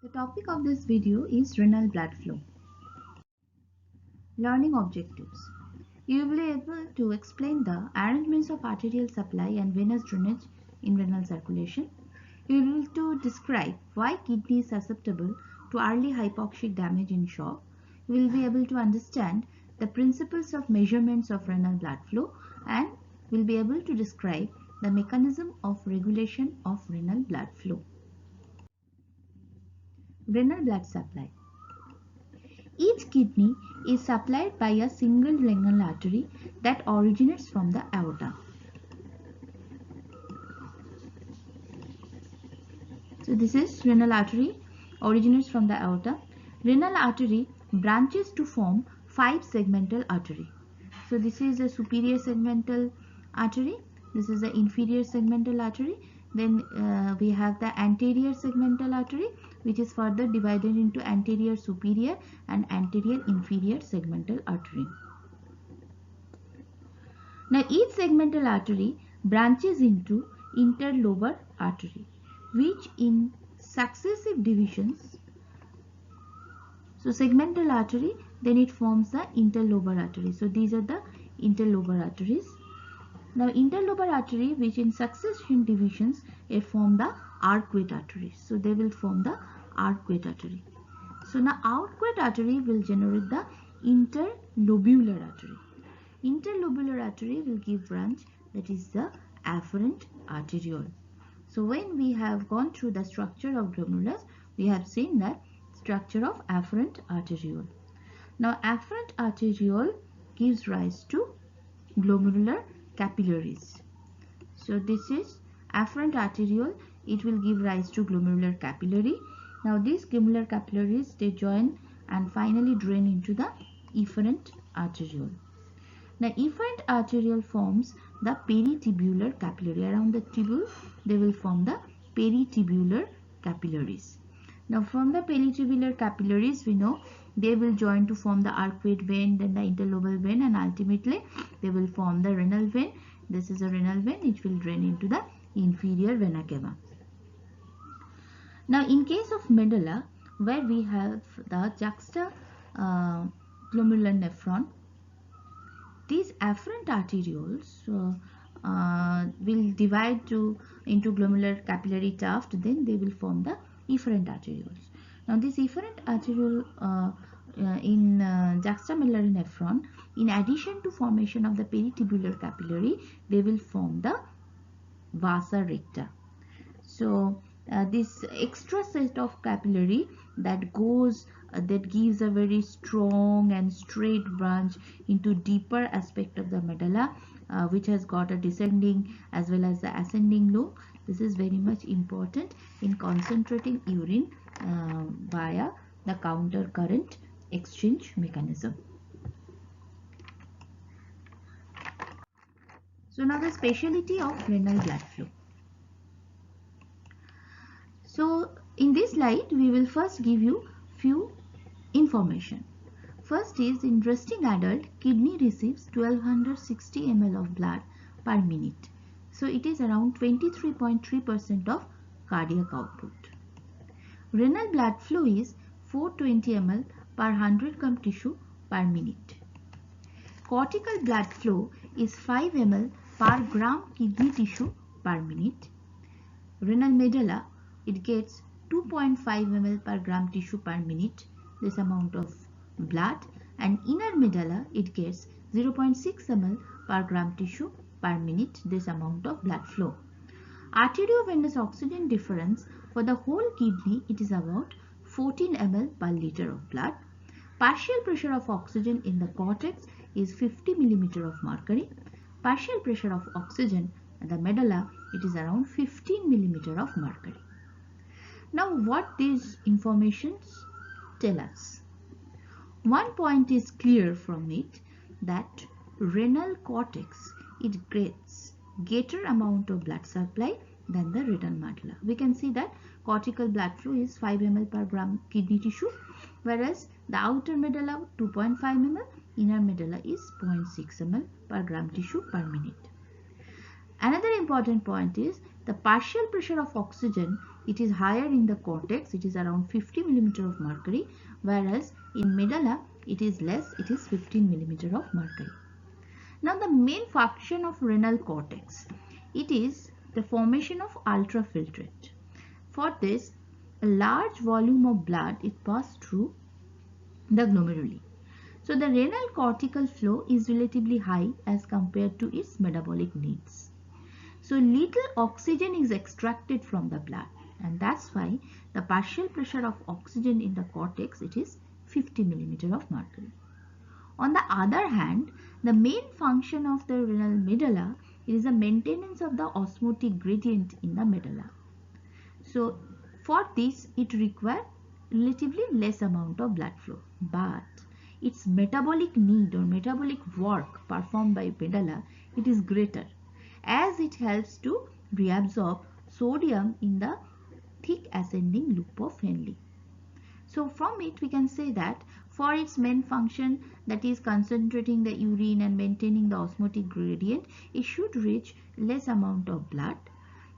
The topic of this video is renal blood flow. Learning objectives. You will be able to explain the arrangements of arterial supply and venous drainage in renal circulation. You will be able to describe why kidney is susceptible to early hypoxic damage in shock. You will be able to understand the principles of measurements of renal blood flow and will be able to describe the mechanism of regulation of renal blood flow. Renal blood supply. Each kidney is supplied by a single renal artery that originates from the aorta. So this is renal artery originates from the aorta. Renal artery branches to form 5 segmental artery. So this is a superior segmental artery. This is the inferior segmental artery. Then we have the anterior segmental artery, which is further divided into anterior superior and anterior inferior segmental artery. Now each segmental artery branches into interlobar artery, which in successive divisions, so segmental artery, then it forms the interlobar artery. So these are the interlobar arteries. Now interlobar artery, which in succession divisions, it form the arcuate arteries. So they will form the arcuate artery. So now arcuate artery will generate the interlobular artery. Interlobular artery will give branch, that is the afferent arteriole. So when we have gone through the structure of glomerulus, we have seen that structure of afferent arteriole. Now afferent arteriole gives rise to glomerular capillaries. So this is afferent arteriole, it will give rise to glomerular capillary. Now these glomerular capillaries, they join and finally drain into the efferent arteriole. Now efferent arteriole forms the peritubular capillary. Around the tubule, they will form the peritubular capillaries. Now from the peritubular capillaries, we know they will join to form the arcuate vein, then the interlobal vein, and ultimately they will form the renal vein. This is a renal vein which will drain into the inferior vena cava. Now in case of medulla, where we have the juxta glomerular nephron, these afferent arterioles will divide into glomerular capillary tuft, then they will form the efferent arterioles. Now this efferent arteriole in juxtamedullary nephron, in addition to formation of the peritubular capillary, they will form the vasa recta. So this extra set of capillary that goes that gives a very strong and straight branch into deeper aspect of the medulla, which has got a descending as well as the ascending lobe. This is very much important in concentrating urine via the counter current exchange mechanism. So now the speciality of renal blood flow. So in this slide, we will first give you few information. First is, in resting adult, kidney receives 1260 ml of blood per minute. So it is around 23.3% of cardiac output. Renal blood flow is 420 ml per 100 gram tissue per minute. Cortical blood flow is 5 ml per gram kidney tissue per minute. Renal medulla, it gets 2.5 ml per gram tissue per minute, this amount of blood, and inner medulla, it gets 0.6 ml per gram tissue per minute, this amount of blood flow. Arteriovenous oxygen difference for the whole kidney, it is about 14 ml per liter of blood. Partial pressure of oxygen in the cortex is 50 mm of mercury. Partial pressure of oxygen in the medulla, it is around 15 mm of mercury. Now what these informations tell us? One point is clear from it, that renal cortex, it gets greater amount of blood supply than the renal medulla. We can see that cortical blood flow is 5 ml per gram kidney tissue, whereas the outer medulla 2.5 ml, inner medulla is 0.6 ml per gram tissue per minute. Another important point is the partial pressure of oxygen it is higher in the cortex, it is around 50 millimeter of mercury, whereas in medulla it is less, it is 15 millimeter of mercury. Now the main function of renal cortex, it is the formation of ultrafiltrate. For this, a large volume of blood is passed through the glomeruli. So the renal cortical flow is relatively high as compared to its metabolic needs. So little oxygen is extracted from the blood, and that's why the partial pressure of oxygen in the cortex, it is 50 millimeter of mercury. On the other hand, the main function of the renal medulla is the maintenance of the osmotic gradient in the medulla. So for this it requires relatively less amount of blood flow, but its metabolic need or metabolic work performed by medulla, it is greater, as it helps to reabsorb sodium in the thick ascending loop of Henle. So from it we can say that for its main function, that is concentrating the urine and maintaining the osmotic gradient, it should reach less amount of blood,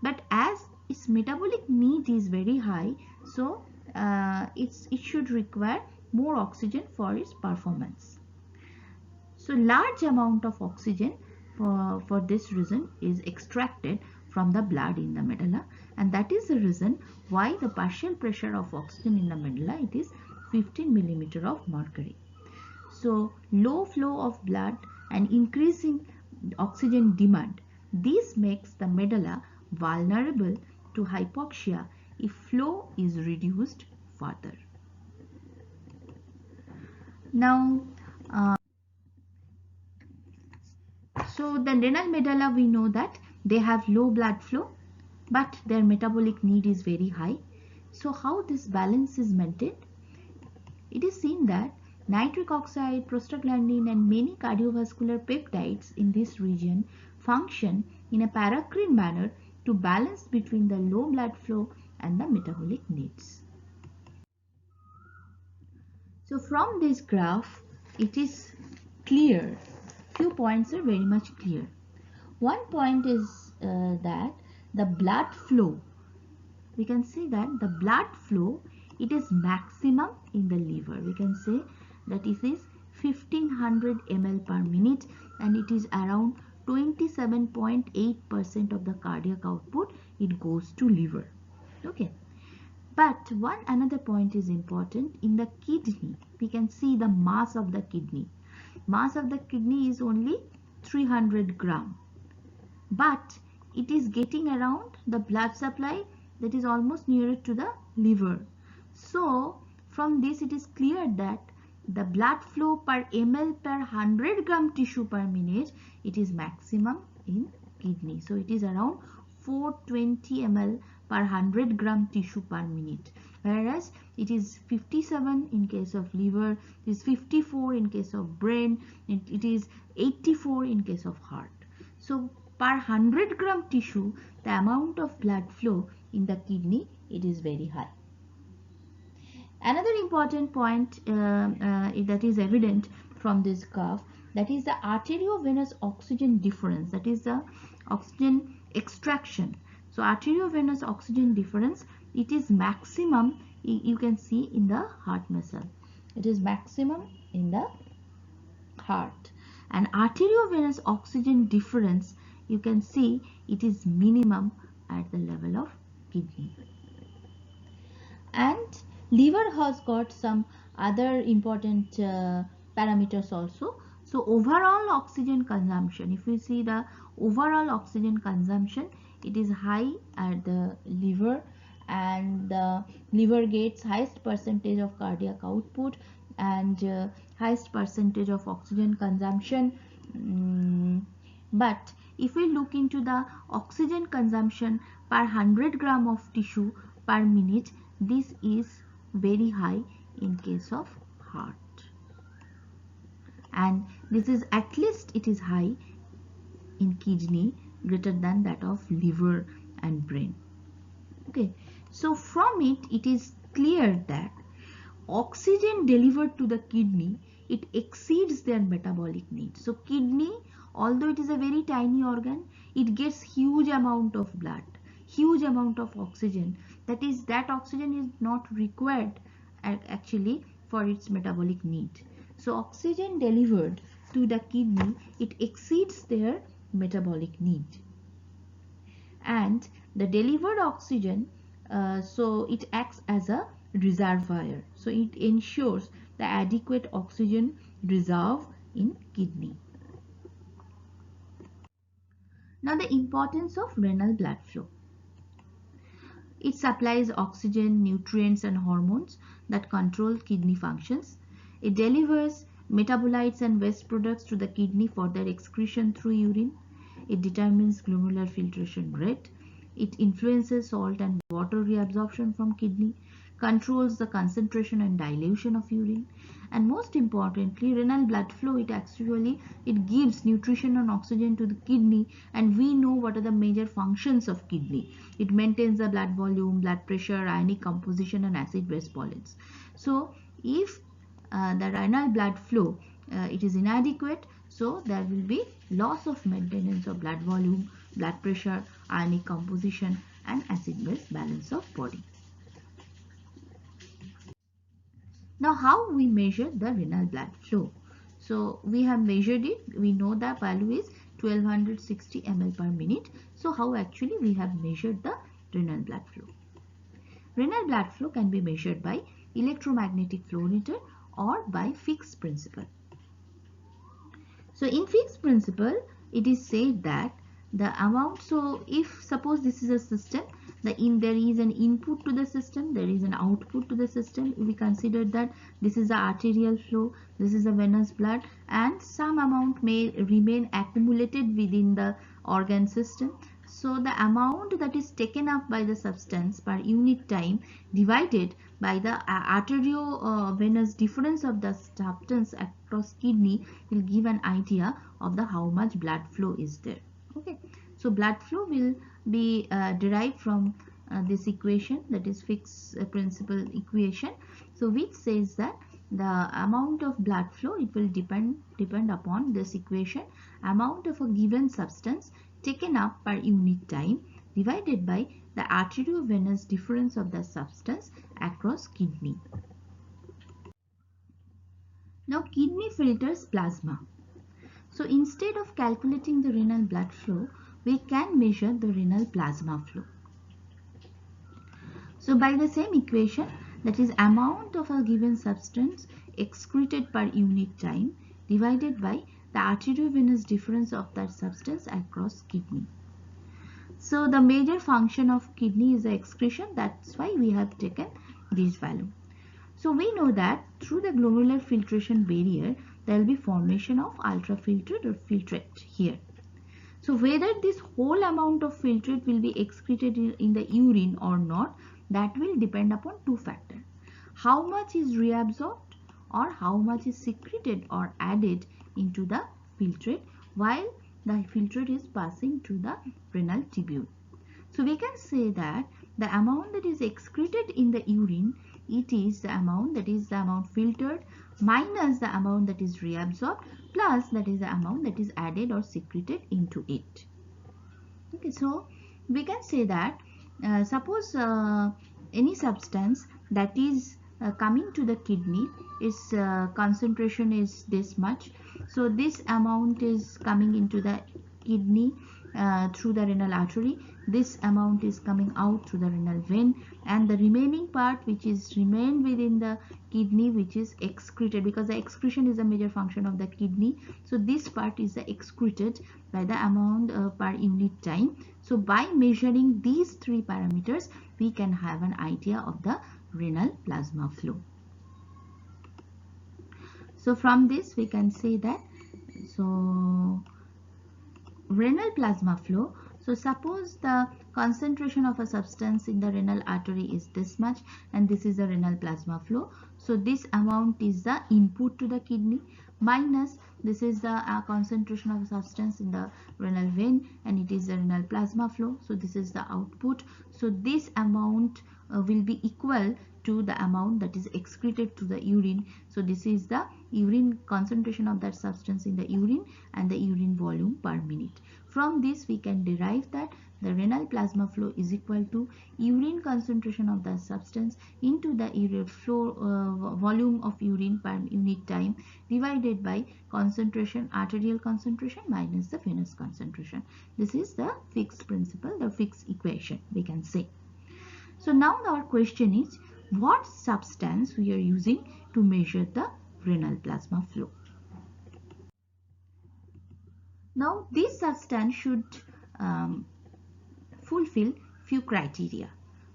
but as its metabolic need is very high, so it should require more oxygen for its performance. So large amount of oxygen for this reason is extracted from the blood in the medulla, and that is the reason why the partial pressure of oxygen in the medulla, it is 15 millimeter of mercury. So low flow of blood and increasing oxygen demand, this makes the medulla vulnerable to hypoxia if flow is reduced further. Now so the renal medulla, we know that they have low blood flow, but their metabolic need is very high. So how this balance is maintained? It is seen that nitric oxide, prostaglandin and many cardiovascular peptides in this region function in a paracrine manner to balance between the low blood flow and the metabolic needs. So from this graph, it is clear, few points are very much clear. One point is that the blood flow, we can say that the blood flow, it is maximum in the liver. We can say that it is 1500 ml per minute, and it is around 27.8% of the cardiac output, it goes to liver. Okay. But one another point is important. In the kidney, we can see the mass of the kidney. Mass of the kidney is only 300 gram. But it is getting around the blood supply that is almost nearer to the liver. So from this it is clear that the blood flow per ml per 100 gram tissue per minute, it is maximum in kidney. So it is around 420 ml per 100 gram tissue per minute, whereas it is 57 in case of liver, it is 54 in case of brain, it is 84 in case of heart. So per 100 gram tissue, the amount of blood flow in the kidney, it is very high. Another important point that is evident from this graph, that is the arteriovenous oxygen difference, that is the oxygen extraction. So arteriovenous oxygen difference, it is maximum, you can see in the heart muscle. It is maximum in the heart. And arteriovenous oxygen difference, you can see it is minimum at the level of kidney. And liver has got some other important parameters also. So overall oxygen consumption, if we see the overall oxygen consumption, it is high at the liver, and the liver gets highest percentage of cardiac output and highest percentage of oxygen consumption. But if we look into the oxygen consumption per 100 gram of tissue per minute, this is very high in case of heart, and this is at least it is high in kidney, greater than that of liver and brain. Okay, so from it is clear that oxygen delivered to the kidney, it exceeds their metabolic needs. So kidney, although it is a very tiny organ, it gets huge amount of blood, huge amount of oxygen, That is, that oxygen is not required actually for its metabolic need. So oxygen delivered to the kidney, it exceeds their metabolic need. And the delivered oxygen, so it acts as a reservoir. So it ensures the adequate oxygen reserve in kidney. Now the importance of renal blood flow. It supplies oxygen, nutrients and hormones that control kidney functions. It delivers metabolites and waste products to the kidney for their excretion through urine. It determines glomerular filtration rate. It influences salt and water reabsorption from kidney, controls the concentration and dilution of urine, and most importantly, renal blood flow, it gives nutrition and oxygen to the kidney, and we know what are the major functions of kidney. It maintains the blood volume, blood pressure, ionic composition and acid-base balance. So if the renal blood flow it is inadequate, so there will be loss of maintenance of blood volume, blood pressure, ionic composition and acid-base balance of body. Now how we measure the renal blood flow? So we have measured it. We know the value is 1260 ml per minute. So how actually we have measured the renal blood flow? Renal blood flow can be measured by electromagnetic flow meter or by Fick's principle. So in Fick's principle, it is said that the amount, so if suppose this is a system, there is an input to the system, there is an output to the system. We consider that this is the arterial flow, this is the venous blood, and some amount may remain accumulated within the organ system. So the amount that is taken up by the substance per unit time divided by the arteriovenous difference of the substance across kidney will give an idea of the how much blood flow is there. Okay, so blood flow will be derived from this equation, that is Fick's principle equation. So which says that the amount of blood flow, it will depend upon this equation, amount of a given substance taken up per unit time divided by the arteriovenous difference of the substance across kidney. Now kidney filters plasma. So instead of calculating the renal blood flow, we can measure the renal plasma flow. So by the same equation, that is amount of a given substance excreted per unit time divided by the arteriovenous difference of that substance across kidney. So the major function of kidney is the excretion, that's why we have taken this value. So we know that through the glomerular filtration barrier, there will be formation of ultrafiltrate or filtrate here. So whether this whole amount of filtrate will be excreted in the urine or not, that will depend upon two factors. How much is reabsorbed or how much is secreted or added into the filtrate while the filtrate is passing through the renal tubule. So we can say that the amount that is excreted in the urine, it is the amount, that is the amount filtered minus the amount that is reabsorbed plus that is the amount that is added or secreted into it. Okay, so we can say that suppose any substance that is coming to the kidney, its concentration is this much. So this amount is coming into the kidney through the renal artery. This amount is coming out through the renal vein, and the remaining part which is remained within the kidney, which is excreted, because the excretion is a major function of the kidney. So this part is excreted by the amount per unit time. So by measuring these three parameters, we can have an idea of the renal plasma flow. So from this we can say that, so renal plasma flow, so suppose the concentration of a substance in the renal artery is this much and this is the renal plasma flow. So this amount is the input to the kidney minus this is the concentration of a substance in the renal vein and it is the renal plasma flow. So this is the output. So this amount will be equal to the amount that is excreted to the urine. So this is the urine concentration of that substance in the urine and the urine volume per minute. From this we can derive that the renal plasma flow is equal to urine concentration of the substance into the volume of urine per unit time divided by concentration, arterial concentration minus the venous concentration. This is the fixed principle, the fixed equation we can say. So now our question is, what substance we are using to measure the renal plasma flow? Now this substance should fulfill few criteria.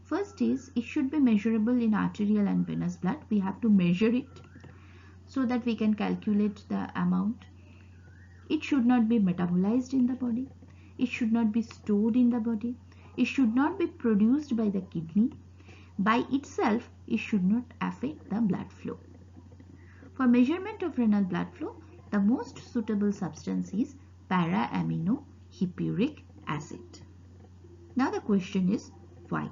First is, it should be measurable in arterial and venous blood. We have to measure it so that we can calculate the amount. It should not be metabolized in the body. It should not be stored in the body. It should not be produced by the kidney. By itself, it should not affect the blood flow. For measurement of renal blood flow, the most suitable substance is para-aminohippuric acid. Now the question is, why?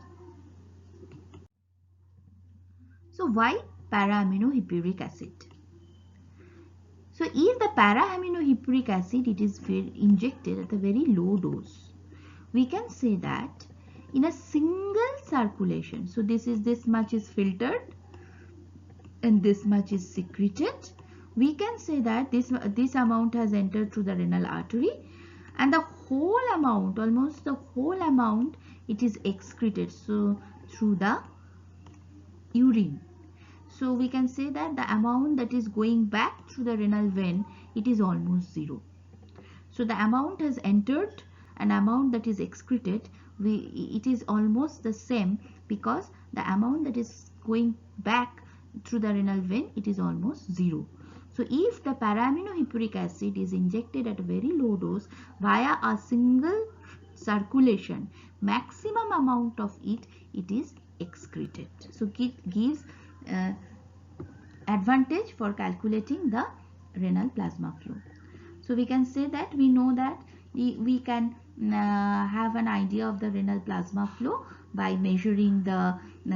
So why para-aminohippuric acid? So if the para-aminohippuric acid, it is injected at a very low dose, we can say that in a single circulation, so this much is filtered and this much is secreted, we can say that this amount has entered through the renal artery, and the whole amount, almost the whole amount, it is excreted, so through the urine. So we can say that the amount that is going back through the renal vein, it is almost zero. So the amount has entered and amount that is excreted, it is almost the same, because the amount that is going back through the renal vein, it is almost zero. So if the para-aminohippuric acid is injected at a very low dose via a single circulation, maximum amount of it is excreted. So it gives advantage for calculating the renal plasma flow. So we can say that we know that we can have an idea of the renal plasma flow by measuring the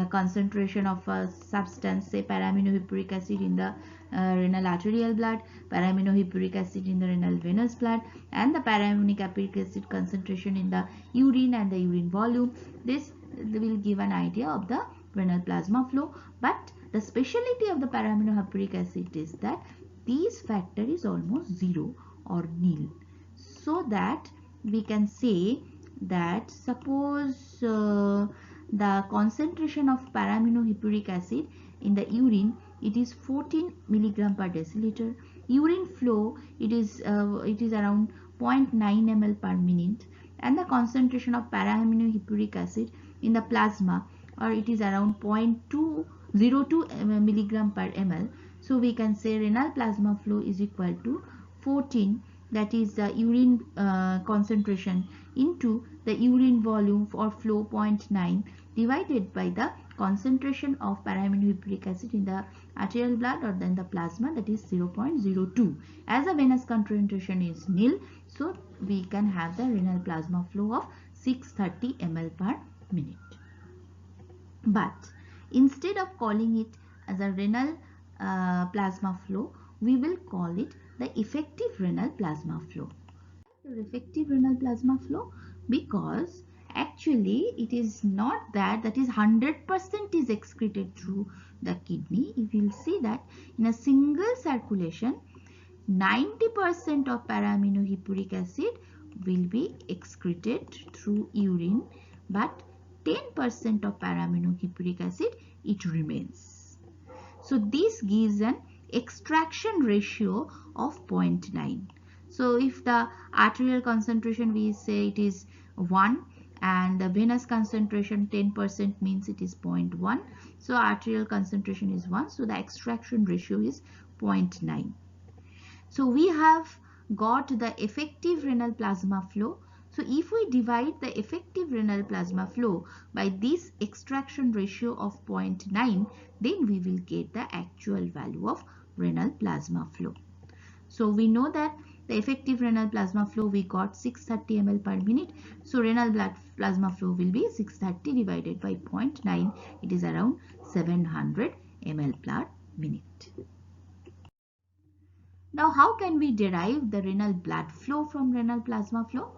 concentration of a substance, say para-aminohippuric acid in the renal arterial blood, para-aminohippuric acid in the renal venous blood, and the para-aminohippuric acid concentration in the urine and the urine volume. This will give an idea of the renal plasma flow. But the speciality of the para-aminohippuric acid is that this factor is almost zero or nil, so that we can say that suppose the concentration of para-aminohippuric acid in the urine, it is 14 milligram per deciliter. Urine flow, it is around 0.9 ml per minute, and the concentration of para-aminohippuric acid in the plasma, or it is around 0.202 milligram per ml. So we can say renal plasma flow is equal to 14, that is the urine concentration, into the urine volume or flow 0.9 divided by the concentration of para-aminohippuric acid in the arterial blood or then the plasma, that is 0.02. As the venous concentration is nil, so we can have the renal plasma flow of 630 ml per minute. But instead of calling it as a renal plasma flow, we will call it the effective renal plasma flow. The effective renal plasma flow, because actually it is not that is 100% is excreted through the kidney. If you will see that in a single circulation, 90% of para-aminohippuric acid will be excreted through urine, but 10% of para-aminohippuric acid, it remains. So this gives an extraction ratio of 0.9. So if the arterial concentration, we say it is 1, and the venous concentration 10% means it is 0.1. So arterial concentration is 1. So the extraction ratio is 0.9. So we have got the effective renal plasma flow. So if we divide the effective renal plasma flow by this extraction ratio of 0.9, then we will get the actual value of renal plasma flow. So we know that the effective renal plasma flow, we got 630 ml per minute. So renal blood plasma flow will be 630 divided by 0.9. It is around 700 ml per minute. Now how can we derive the renal blood flow from renal plasma flow?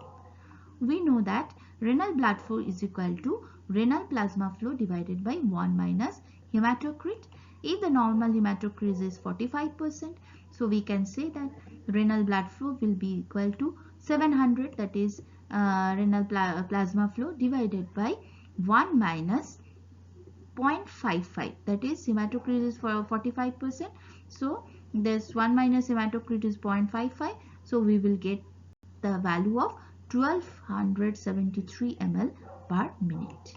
we know that renal blood flow is equal to renal plasma flow divided by 1 minus hematocrit. If the normal hematocrit is 45%, so we can say that renal blood flow will be equal to 700, that is renal plasma flow divided by 1 minus 0.55, that is hematocrit is for 45%, so this 1 minus hematocrit is 0.55, so we will get the value of 1273 ml per minute.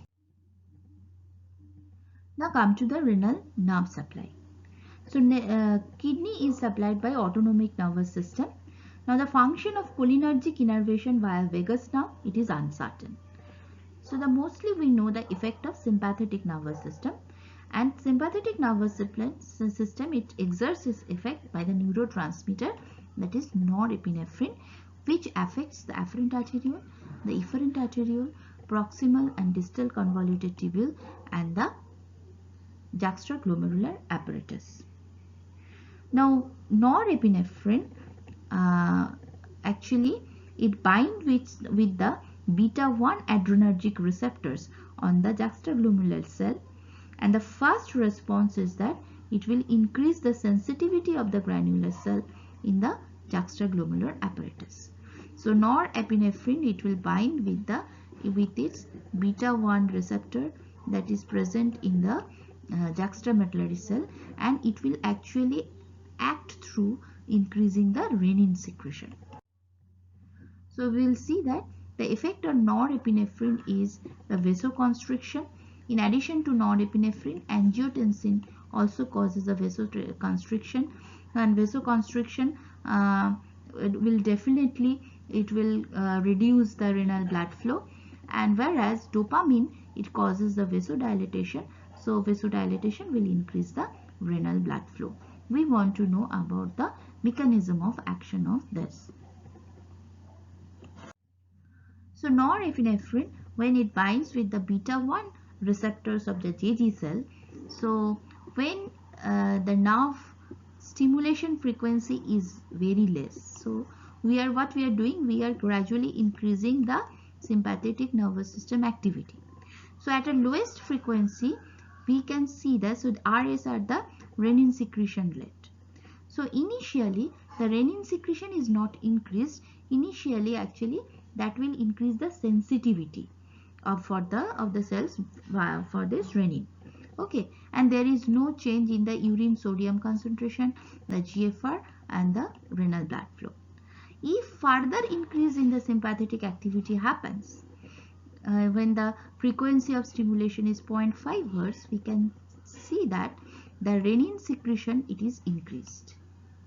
Now come to the renal nerve supply. So kidney is supplied by autonomic nervous system. Now the function of cholinergic innervation via vagus nerve, it is uncertain. So mostly we know the effect of sympathetic nervous system, and sympathetic nervous system it exerts its effect by the neurotransmitter, that is norepinephrine, which affects the afferent arteriole, the efferent arteriole, proximal and distal convoluted tubule, and the juxtaglomerular apparatus. Now norepinephrine actually it binds with the beta 1 adrenergic receptors on the juxtaglomerular cell, and the first response is that it will increase the sensitivity of the granular cell in the juxtaglomerular apparatus. So norepinephrine it will bind with its beta 1 receptor that is present in the juxtamedullary cell, and it will actually act through increasing the renin secretion. So we will see that the effect on norepinephrine is the vasoconstriction. In addition to norepinephrine, angiotensin also causes a vasoconstriction, and vasoconstriction will definitely reduce the renal blood flow, and whereas dopamine it causes the vasodilatation, so vasodilatation will increase the renal blood flow. We want to know about the mechanism of action of this. So norepinephrine, when it binds with the beta 1 receptors of the JG cell, so when the nerve stimulation frequency is very less, so what we are doing, we are gradually increasing the sympathetic nervous system activity. So at a lowest frequency we can see that, so RS are the renin secretion rate. So initially the renin secretion is not increased. Initially actually that will increase the sensitivity of the cells for this renin. Okay, and there is no change in the urine sodium concentration, the GFR, and the renal blood flow. If further increase in the sympathetic activity happens, when the frequency of stimulation is 0.5 Hz, we can see that the renin secretion it is increased.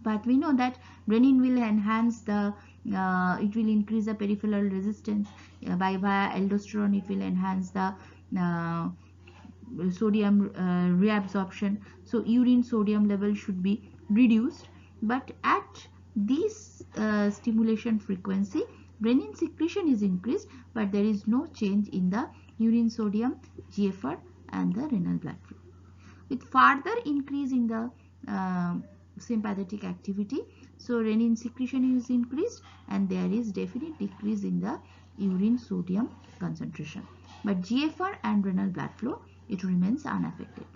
But we know that renin will enhance it will increase the peripheral resistance via aldosterone. It will enhance the sodium reabsorption. So urine sodium level should be reduced. But at this stimulation frequency, renin secretion is increased, but there is no change in the urine sodium, GFR, and the renal blood flow. With further increase in the sympathetic activity, so renin secretion is increased, and there is definite decrease in the urine sodium concentration, but GFR and renal blood flow it remains unaffected.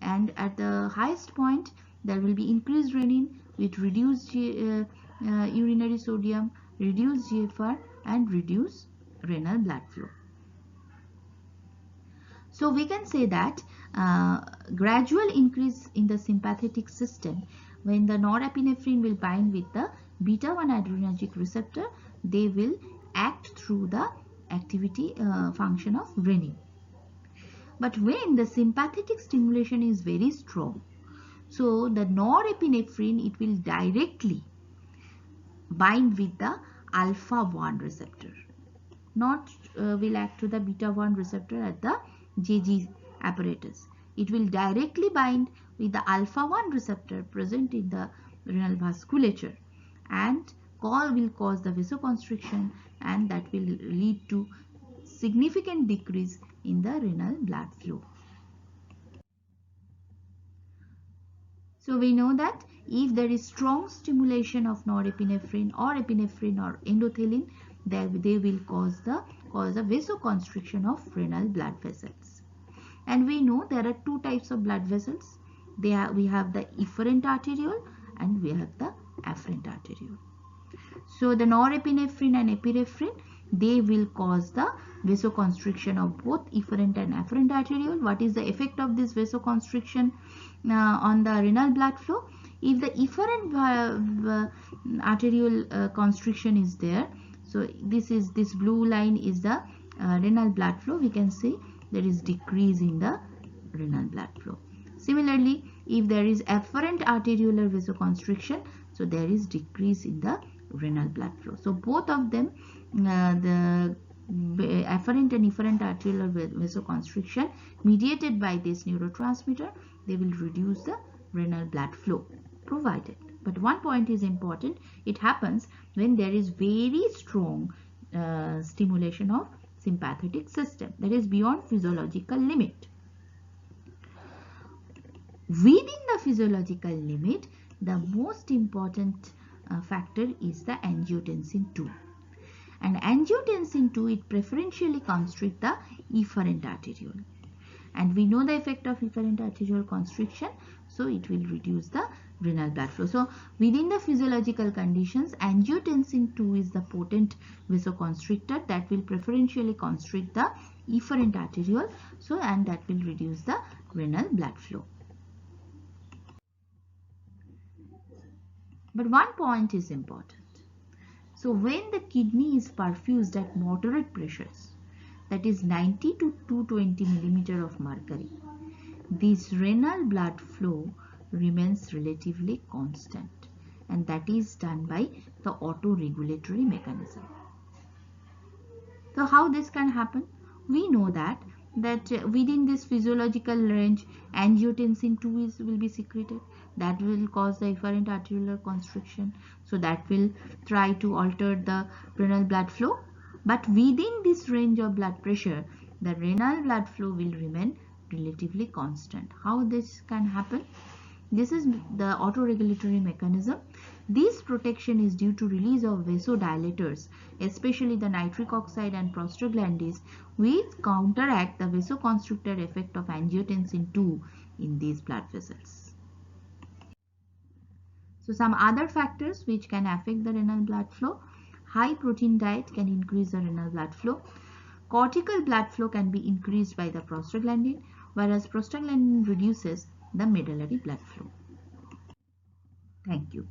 And at the highest point there will be increased renin with reduced urinary sodium, reduced GFR, and reduced renal blood flow. So we can say that gradual increase in the sympathetic system, when the norepinephrine will bind with the beta 1 adrenergic receptor, they will act through the activity function of renin. But when the sympathetic stimulation is very strong, so the norepinephrine it will directly bind with the alpha 1 receptor, not will act to the beta 1 receptor at the JG apparatus. It will directly bind with the alpha 1 receptor present in the renal vasculature, and will cause the vasoconstriction, and that will lead to significant decrease in the renal blood flow. So we know that if there is strong stimulation of norepinephrine or epinephrine or endothelin, they will cause the vasoconstriction of renal blood vessels. And we know there are two types of blood vessels. We have the efferent arteriole and we have the afferent arteriole. So the norepinephrine and epinephrine, they will cause the vasoconstriction of both efferent and afferent arteriole. What is the effect of this vasoconstriction on the renal blood flow? If the efferent arteriole constriction is there, so this blue line is the renal blood flow, we can say there is decrease in the renal blood flow. Similarly, if there is afferent arteriolar vasoconstriction, so there is decrease in the renal blood flow. So both of them, the afferent and efferent arteriolar vasoconstriction mediated by this neurotransmitter, they will reduce the renal blood flow provided. But one point is important, it happens when there is very strong stimulation of sympathetic system, that is beyond physiological limit. Within the physiological limit, the most important factor is the angiotensin II. And angiotensin II, it preferentially constricts the efferent arteriole. And we know the effect of efferent arteriole constriction, so it will reduce the renal blood flow. So within the physiological conditions, angiotensin II is the potent vasoconstrictor that will preferentially constrict the efferent arteriole, so and that will reduce the renal blood flow. But one point is important. So when the kidney is perfused at moderate pressures, that is 90 to 220 millimeter of mercury, this renal blood flow remains relatively constant, and that is done by the autoregulatory mechanism. So how this can happen? We know that within this physiological range, angiotensin II will be secreted. That will cause the efferent arteriolar constriction. So that will try to alter the renal blood flow. But within this range of blood pressure, the renal blood flow will remain relatively constant. How this can happen? This is the autoregulatory mechanism. This protection is due to release of vasodilators, especially the nitric oxide and prostaglandins, which counteract the vasoconstrictor effect of angiotensin II in these blood vessels. So some other factors which can affect the renal blood flow: high protein diet can increase the renal blood flow. Cortical blood flow can be increased by the prostaglandin, whereas prostaglandin reduces the medullary blood flow. Thank you.